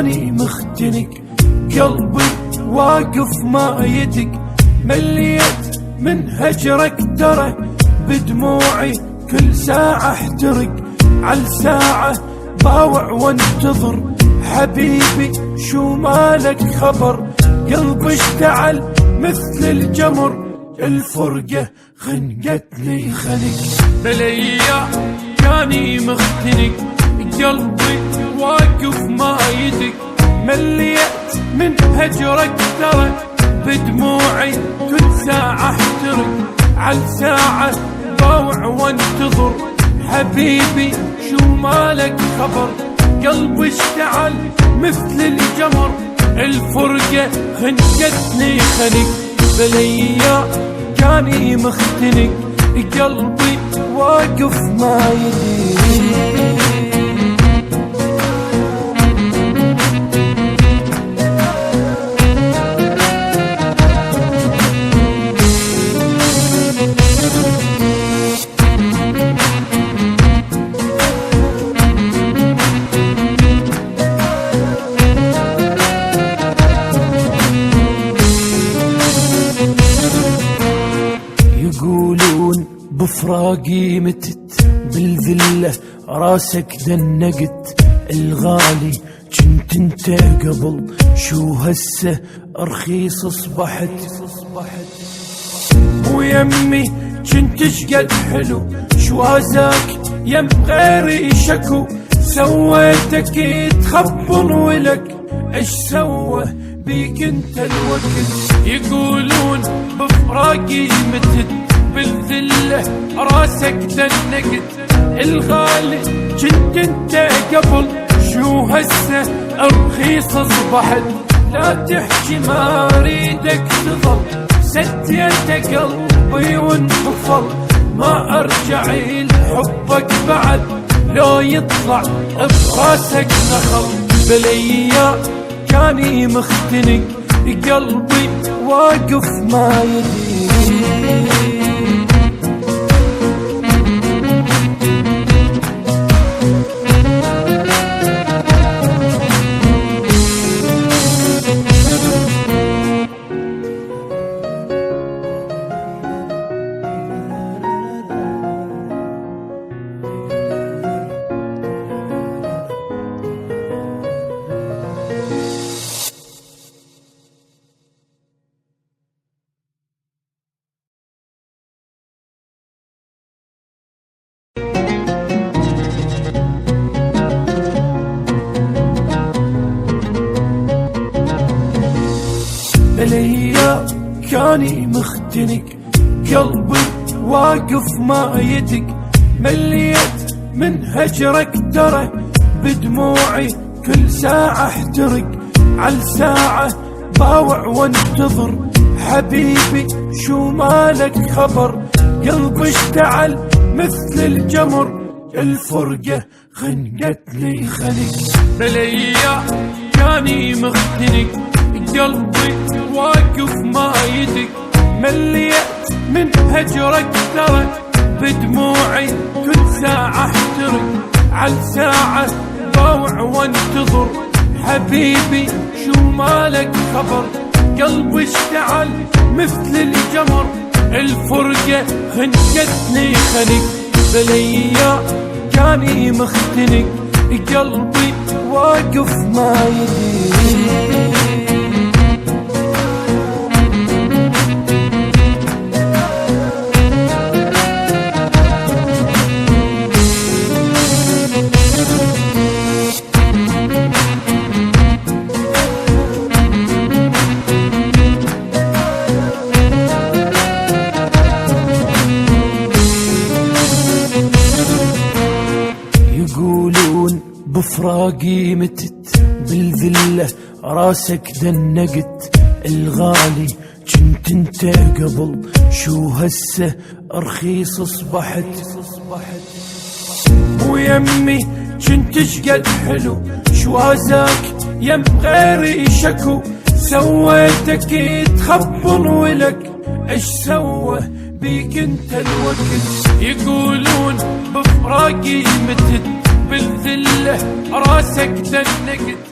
كاني مختنق، قلبي واقف ما يدق، مليت من هجرك ترى بدموعي كل ساعة احترق، عالساعة باوع وانتظر حبيبي شو مالك خبر، قلبي اشتعل مثل الجمر، الفرقة خنقتني خنق، بليا كاني مختنق، قلبي واقف ما يدق، مليت من هجرك ترى بدموعي كل ساعة احترق، عالساعة باوع وانتظر حبيبي شو مالك خبر، قلبي اشتعل مثل الجمر، الفرقة خنقتني خنق، بليا كاني مختنق، قلبي واقف ما يدق. يقولون بفراقي متت، بالذلة راسك دنقت، الغالي جنت انت قبل شو هسه رخيص اصبحت، ويمي جنت شقد حلو شو هزاك يم غيري شكو، سويتك يتخبل ولك ايش سوى بيك انت الوقت، يقولون بفراقي متت، بالذلة راسك دنقت، الغالي جنت انت قبل شو هسه رخيص اصبحت، لا تحكي ما اريدك تظل، سديت قلبي وانحفظ، ما ارجع لحبك بعد لو يطلع براسك نخل، بليا كاني مختنق، قلبي واقف ما يدق. بليا كاني مختنق، قلبي واقف ما يدق، مليت من هجرك ترى بدموعي كل ساعة احترق، عالساعة باوع وانتظر حبيبي شو مالك خبر، قلبي اشتعل مثل الجمر، الفرقة خنقتني خنق، بليا كاني مختنق، قلبي واقف ما يدق، مليت من هجرك ترى بدموعي كل ساعة احترق، عالساعة باوع وانتظر حبيبي شو مالك خبر، قلبي اشتعل مثل الجمر، الفرقة خنقتني خنق، بليا كاني مختنق، قلبي واقف ما يدق. يقولون بفراقي متت، بالذلة راسك دنقت، الغالي جنت انت قبل شو هسه رخيص اصبحت، ويمي جنت شقد حلو شو هزاك يم غيري شكو، سويتك يتخبل ولك ايش سوى بيك انت الوقت، يقولون بفراقي متت، بالذلة راسك دنقت،